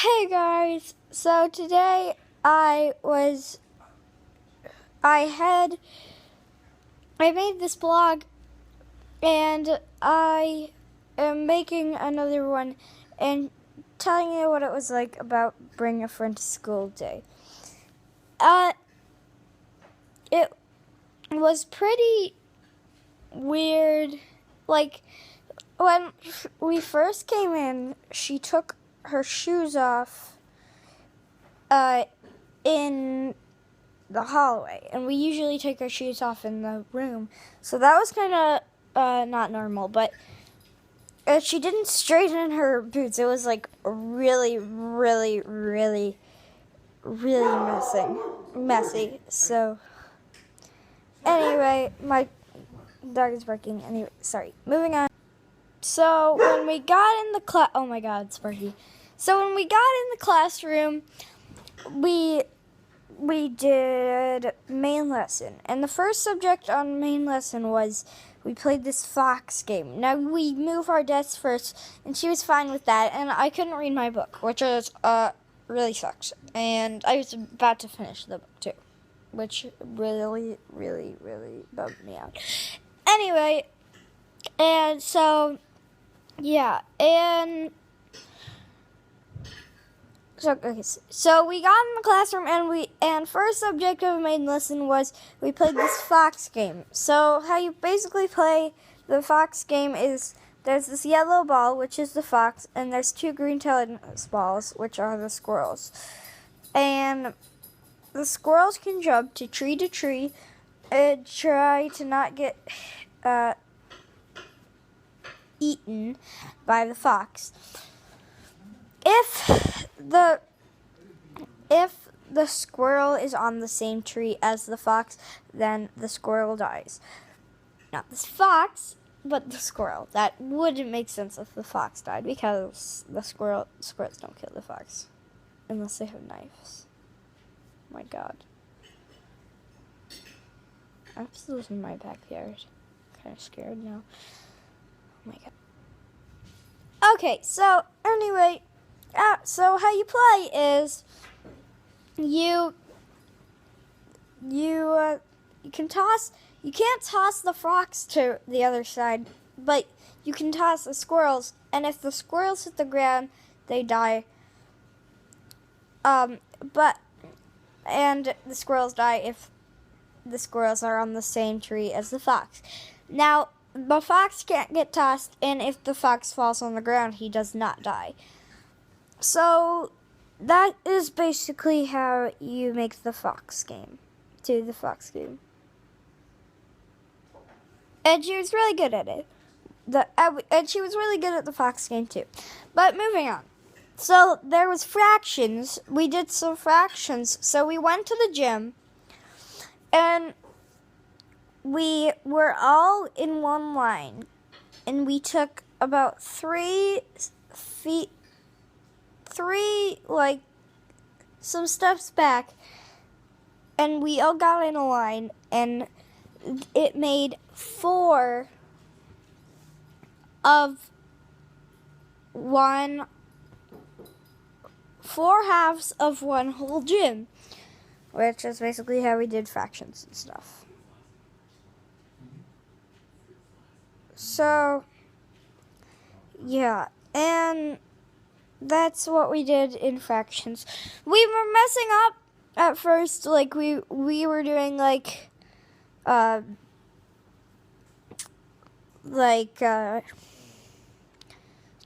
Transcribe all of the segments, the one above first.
Hey guys, so today I made this blog and I am making another one and telling you what it was like about bringing a friend to school day. It was pretty weird. Like, when we first came in, she took her shoes off in the hallway, and we usually take our shoes off in the room, so that was kind of not normal. But she didn't straighten her boots. It was like really messy. So anyway, my dog is barking. Anyway, sorry, moving on. So when we got in the class, oh my God, Sparky. So when we got in the classroom, we did main lesson, and the first subject on main lesson was we played this fox game. Now we move our desks first, and she was fine with that, and I couldn't read my book, which was really sucks. And I was about to finish the book too, which really bummed me out. Anyway, and so yeah, and so we got in the classroom, and first subject of main lesson was we played this fox game. So how you basically play the fox game is there's this yellow ball, which is the fox, and there's two green tennis balls, which are the squirrels. And the squirrels can jump to tree and try to not get eaten by the fox. If the squirrel is on the same tree as the fox, then the squirrel dies. Not the fox, but the squirrel. That wouldn't make sense if the fox died, because squirrels don't kill the fox unless they have knives. Oh my God. I'm still in my backyard. Kind of scared now. Oh my God. Okay, so anyway, so how you play is you can toss. You can't toss the fox to the other side, but you can toss the squirrels. And if the squirrels hit the ground, they die. And the squirrels die if the squirrels are on the same tree as the fox. Now, the fox can't get tossed, and if the fox falls on the ground, he does not die. So that is basically how you make the fox game. And she was really good at it. And she was really good at the fox game too. But moving on. So there was fractions. We did some fractions. So we went to the gym, and we were all in one line, and we took about 3 feet, some steps back, and we all got in a line, and it made 4 halves of one whole gym, which is basically how we did fractions and stuff. So yeah, and that's what we did in fractions. We were messing up at first, like we were doing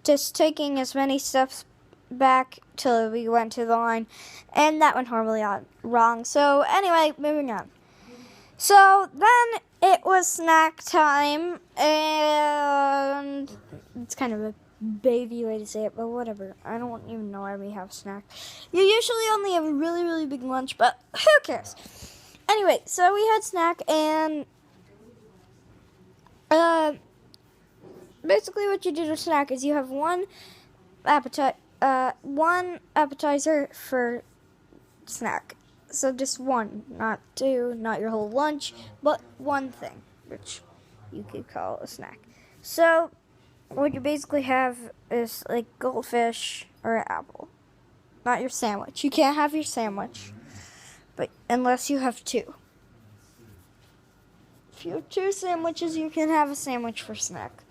just taking as many steps back till we went to the line, and that went horribly wrong. So anyway, moving on. So then it was snack time, and it's kind of a baby way to say it, but whatever. I don't even know why we have snacks. You usually only have a really big lunch, but who cares? Anyway, so we had snack, and basically what you do to snack is you have one appetizer for snack. So just one, not 2, not your whole lunch, but one thing, which you could call a snack. So what you basically have is like goldfish or an apple. not your sandwich. You can't have your sandwich, but unless you have two. If you have two sandwiches, you can have a sandwich for snack.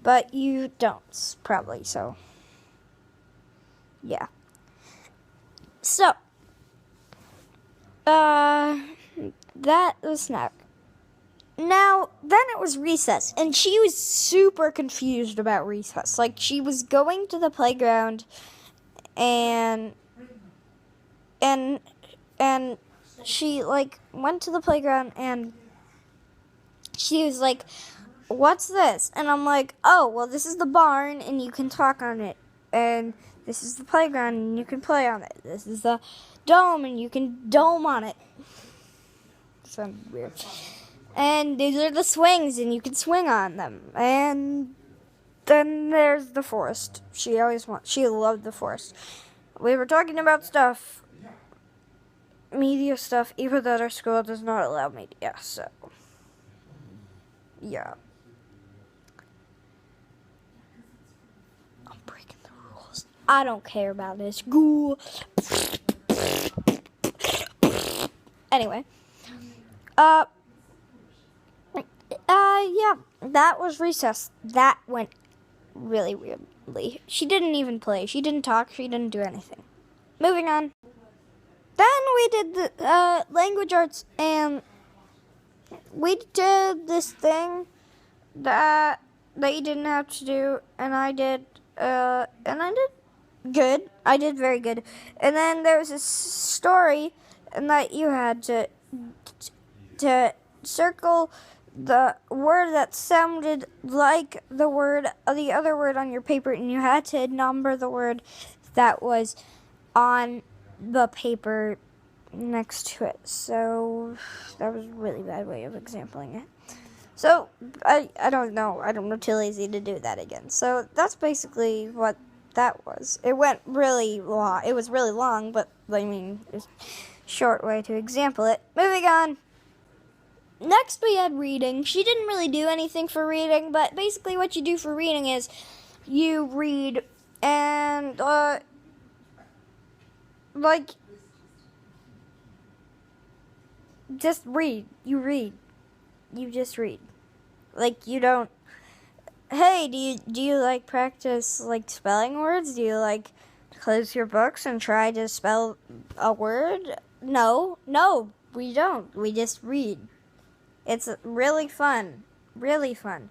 But you don't, probably, so. Yeah. So. That was snack. Now, then it was recess, and she was super confused about recess. Like, she was going to the playground, and she, like, went to the playground, and she was like, what's this? And I'm like, oh, well, this is the barn, and you can talk on it. And this is the playground, and you can play on it. This is the dome, and you can dome on it. Sounds weird. And these are the swings, and you can swing on them. And then there's the forest. She loved the forest. We were talking about stuff, media stuff, even though our school does not allow media, so. Yeah. I'm breaking the rules. I don't care about this school. Anyway. Yeah, that was recess. That went really weirdly. She didn't even play. She didn't talk. She didn't do anything. Moving on. Then we did the language arts, and we did this thing that you didn't have to do, and I did good. I did very good. And then there was a story, and that you had to circle the word that sounded like the other word on your paper, and you had to number the word that was on the paper next to it. So that was a really bad way of exampling it. So I don't know. I'm too lazy to do that again. So that's basically what that was. It went really long. It was really long, but I mean, it's a short way to example it. Moving on. Next we had reading. She didn't really do anything for reading, but basically what you do for reading is you read and just read. You read. You just read. Like, you don't. Hey, do you like practice like spelling words? Do you like close your books and try to spell a word? No, we don't. We just read. It's really fun. Really fun.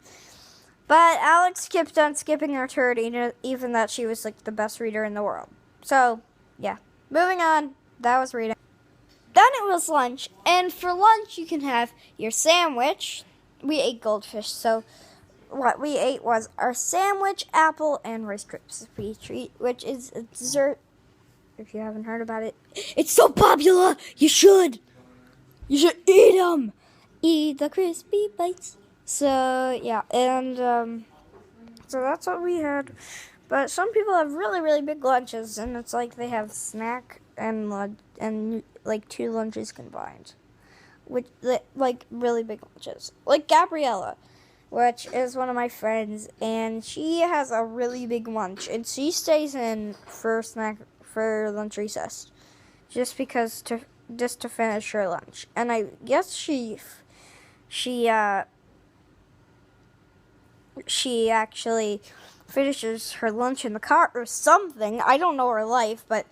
But Alex kept on skipping her turn, even that she was like the best reader in the world. So, yeah. Moving on. That was reading. Then it was lunch. And for lunch, you can have your sandwich. We ate goldfish, so what we ate was our sandwich, apple, and Rice Krispie treat, which is a dessert. If you haven't heard about it, it's so popular. You should eat them. Eat the crispy bites. So yeah, and so that's what we had. But some people have really, really big lunches, and it's like they have snack and lunch and like 2 lunches combined, which like really big lunches. Like Gabriella, which is one of my friends, and she has a really big lunch, and she stays in for lunch recess, just to finish her lunch. And I guess she actually finishes her lunch in the car or something. I don't know her life, but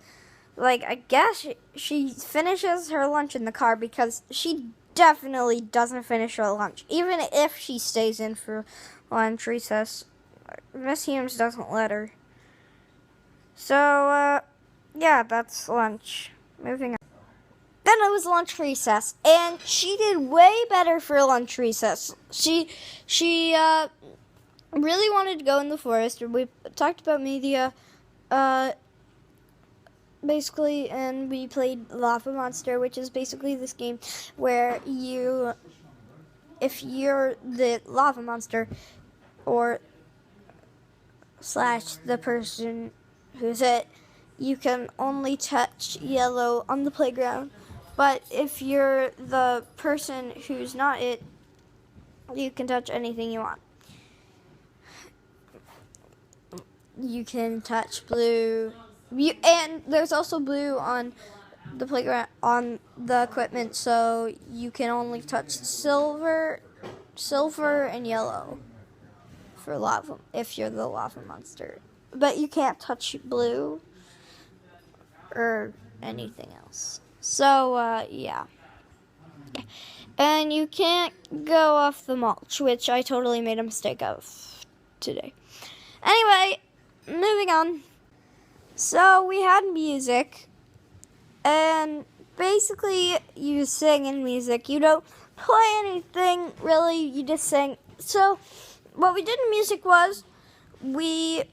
like I guess she finishes her lunch in the car, because she definitely doesn't finish her lunch, even if she stays in for lunch recess. Miss Humes doesn't let her. So yeah, that's lunch. Moving on. Then it was lunch recess, and she did way better for lunch recess. She really wanted to go in the forest. We talked about media, basically, and we played Lava Monster, which is basically this game where if you're the lava monster, or / the person who's it, you can only touch yellow on the playground. But if you're the person who's not it, you can touch anything you want. You can touch blue, And there's also blue on the playground, on the equipment, so you can only touch silver and yellow for lava if you're the lava monster. But you can't touch blue or anything else. So, yeah. And you can't go off the mulch, which I totally made a mistake of today. Anyway, moving on. So we had music, and basically you sing in music. You don't play anything, really, you just sing. So what we did in music was we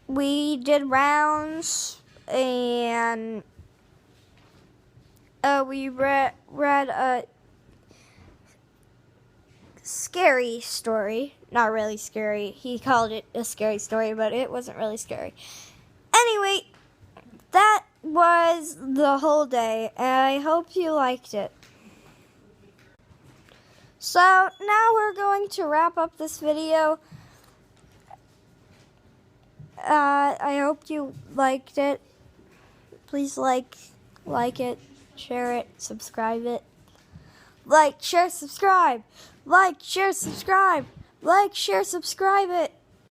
did rounds, and we read a scary story. Not really scary. He called it a scary story, but it wasn't really scary. Anyway, that was the whole day, and I hope you liked it. So now we're going to wrap up this video. I hope you liked it. Please like it, share it, subscribe it. Like, share, subscribe. Like, share, subscribe. Like, share, subscribe it.